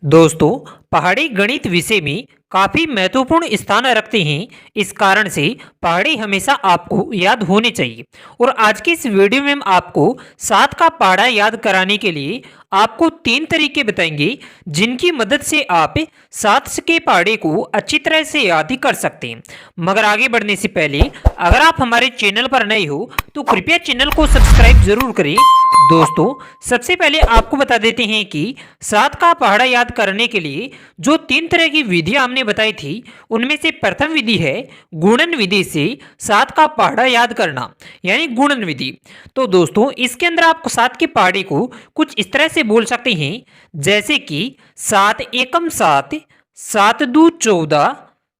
दोस्तों, पहाड़ी गणित विषय में काफी महत्वपूर्ण स्थान रखते हैं। इस कारण से पहाड़ी हमेशा आपको याद होने चाहिए। और आज की इस वीडियो में हम आपको 7 का पहाड़ा याद कराने के लिए आपको 3 तरीके बताएंगे, जिनकी मदद से आप 7 के पहाड़े को अच्छी तरह से याद कर सकते हैं। मगर आगे बढ़ने से पहले अगर आप हमारे चैनल पर नए हो तो कृपया चैनल को सब्सक्राइब जरूर करें। दोस्तों, सबसे पहले आपको बता देते हैं कि 7 का पहाड़ा याद करने के लिए जो 3 तरह की विधियां हमने बताई थी, उनमें से प्रथम विधि है गुणन विधि से 7 का पहाड़ा याद करना, यानी गुणन विधि। तो दोस्तों, इसके अंदर आप 7 के पहाड़े को कुछ इस तरह से बोल सकते हैं, जैसे कि 7 एकम 7, 7 दू 14,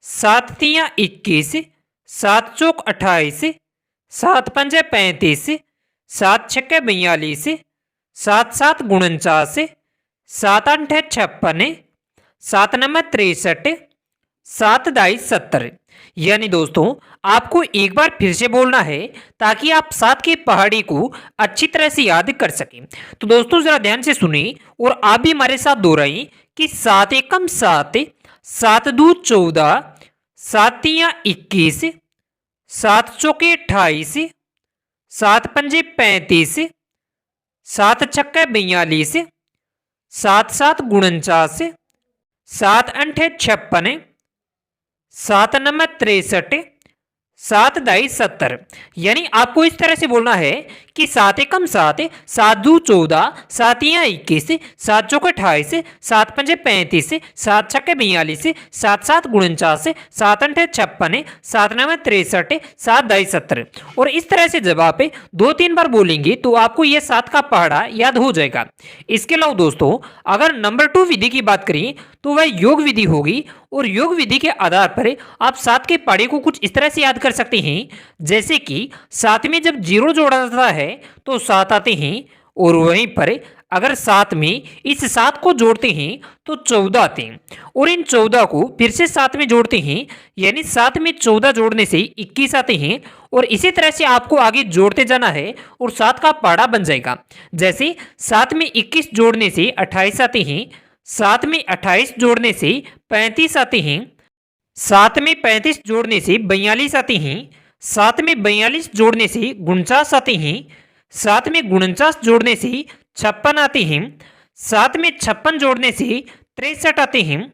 7 तिया 21, 7 चौक 28, 7 पंजे 35, 7 छक्के 42, 7 7 49, 7 8 56, 7 9 63, 7 दाई 70। यानी दोस्तों, आपको एक बार फिर से बोलना है ताकि आप 7 के पहाड़ी को अच्छी तरह से याद कर सकें। तो दोस्तों, जरा ध्यान से सुने और आप भी हमारे साथ दोहराएं कि 7 एकम 7, 7 दू 14, 7 तिया 21, 7 चौके 28, 7 पंजे 35, 7 छक्के 42, 7 7 49, 7 8 56, 7 9 63, 7 दाई 70। यानी आपको इस तरह से बोलना है कि 7 एकम 7, 7 दू 14, 7 तिया 21, 7 चौक 28, 7 पंजे 35, 7 छक्के 42, 7 7 49, 7 8 56, 7 9 63, 7 दाई 70। और इस तरह से जब आप 2-3 बार बोलेंगे तो आपको यह 7 का पहाड़ा याद हो जाएगा। इसके अलावा दोस्तों, अगर नंबर 2 विधि की बात करें तो वह योग विधि होगी। और योग विधि के आधार पर आप 7 के पहाड़े को कुछ इस तरह से याद कर सकते हैं, जैसे कि 7 में जब 0 जोड़ा जाता है तो 7 आते हैं, और वहीं पर अगर 7 में इस 7 को जोड़ते हैं तो 14 आते हैं, और इन 14 को फिर से 7 में जोड़ते हैं, यानी 7 में 14 जोड़ने से 21 आते हैं। और इसी तरह से आपको आगे जोड़ते जाना है और 7 का पहाड़ा बन जाएगा। जैसे 7 में 21 जोड़ने से 28 आते हैं, 7 में 28 जोड़ने से 35 आते हैं, 7 में 35 जोड़ने से 42 आते हैं, 7 में 42 जोड़ने से 49 आते हैं, 7 में 49 जोड़ने से 56 आते हैं, 7 में 56 जोड़ने से 63 आते हैं,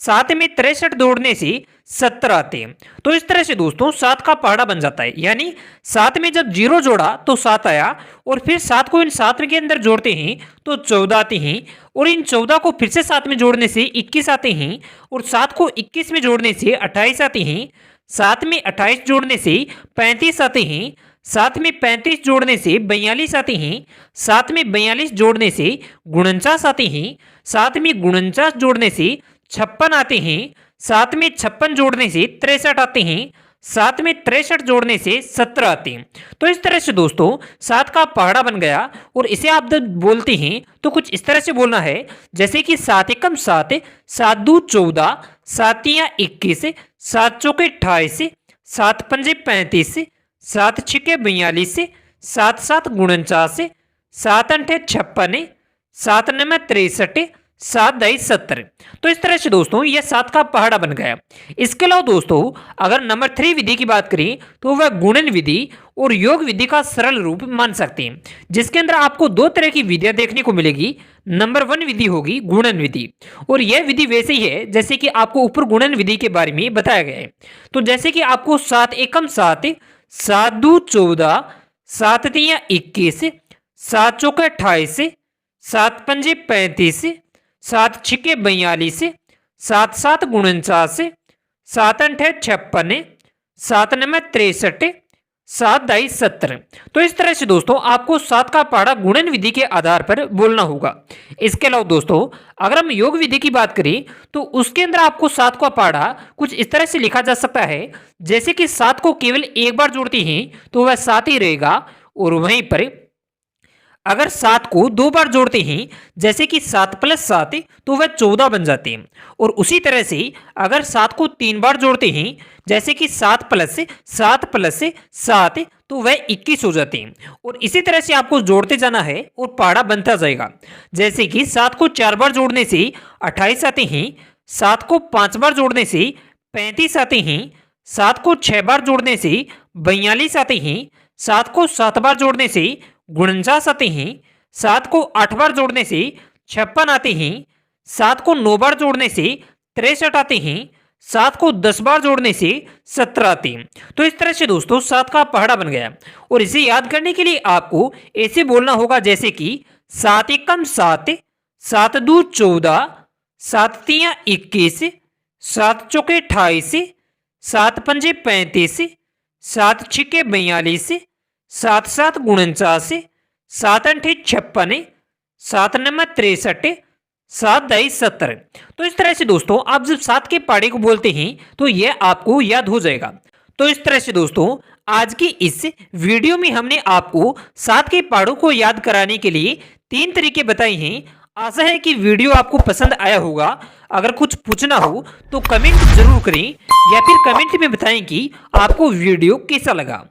7 में 63 जोड़ने से 70 आते हैं। तो इस तरह से दोस्तों 7 का पहाड़ा बन जाता है। यानी 7 में जब 0 जोड़ा तो 7 आया, और फिर 7 को इन 7 के अंदर जोड़ते हैं तो 14 आते हैं, और इन 14 को फिर से 7 में जोड़ने से 21 आते हैं, और 7 को 21 में जोड़ने से 28 आते हैं, 7 में 28 जोड़ने से 35 आते हैं, 7 में 35 जोड़ने से 42 आते हैं, 7 में 42 जोड़ने से 49 आते हैं, 7 में 49 जोड़ने से 56 आते हैं, 7 में 56 जोड़ने से 63 आते हैं, 7 में 63 जोड़ने से 17 आते हैं। तो इस तरह से दोस्तों 7 का पहाड़ा बन गया। और इसे आप जब बोलते हैं तो कुछ इस तरह से बोलना है, जैसे कि 7 एकम 7, 7 दू 14, 7 तिया 21, 7 चौके 28, 7 पंजे 35, 7 छक्के 42, 7 7 49, 7 8 56, 7 9 63, 7 दाई 70। तो इस तरह से दोस्तों यह 7 का पहाड़ा बन गया। इसके अलावा दोस्तों, अगर नंबर 3 विधि की बात करें तो वह गुणन विधि और योग विधि का सरल रूप मान सकते हैं, जिसके अंदर आपको 2 तरह की विधियां देखने को मिलेगी। नंबर 1 विधि होगी गुणन विधि, और यह विधि वैसे ही है जैसे कि आपको ऊपर गुणन विधि के बारे में बताया गया है। तो जैसे कि आपको 7 एकम 7, 7 दू 14, 7 तिया 21, 7 चौके 28, 7 पंजे 35, 7 छक्के 42, 7 7 49, 7 8 56, 7 9 63, 7 दाई 70। तो इस तरह से दोस्तों आपको 7 का पहाड़ा गुणन विधि के आधार पर बोलना होगा। इसके अलावा दोस्तों, अगर हम योग विधि की बात करें तो उसके अंदर आपको 7 का पहाड़ा कुछ इस तरह से लिखा जा सकता है, जैसे कि 7 को केवल एक बार जोड़ते हैं तो वह 7 ही रहेगा, और वहीं पर अगर 7 को 2 बार जोड़ते हैं, जैसे कि 7 + 7, तो वह 14 बन जाते हैं। और उसी तरह से अगर 7 को 3 बार जोड़ते हैं, जैसे कि 7 + 7 + 7, तो वह 21 हो जाते हैं। और इसी तरह से आपको जोड़ते जाना है और पहाड़ा बनता जाएगा। जैसे कि 7 को 4 बार जोड़ने से 28 आते हैं, 7 को 5 बार जोड़ने से 35 आते हैं, 7 को 6 बार जोड़ने से 42 आते हैं, 7 को 7 बार जोड़ने से 49 आते हैं, 7 को 8 बार जोड़ने से 56 आते हैं, 7 को 9 बार जोड़ने से 63 आते हैं, 7 को 10 बार जोड़ने से 17 आते हैं। तो इस तरह से दोस्तों 7 का पहाड़ा बन गया। और इसे याद करने के लिए आपको ऐसे बोलना होगा जैसे कि 7 एकम 7, 7 दू 14, 7 तियां 21, 7 चौके 28, 7 पंजे 35, 7 छिके 42, 7 7 49, 7 अंठे 56, 7 नंबर 63, 7 दाई 70। तो इस तरह से दोस्तों आप जब 7 के पहाड़े को बोलते हैं तो यह आपको याद हो जाएगा। तो इस तरह से दोस्तों आज की इस वीडियो में हमने आपको 7 के पहाड़ों को याद कराने के लिए 3 तरीके बताए हैं। आशा है कि वीडियो आपको पसंद आया होगा। अगर कुछ पूछना हो तो कमेंट जरूर करें या फिर कमेंट में बताएं कि आपको वीडियो कैसा लगा।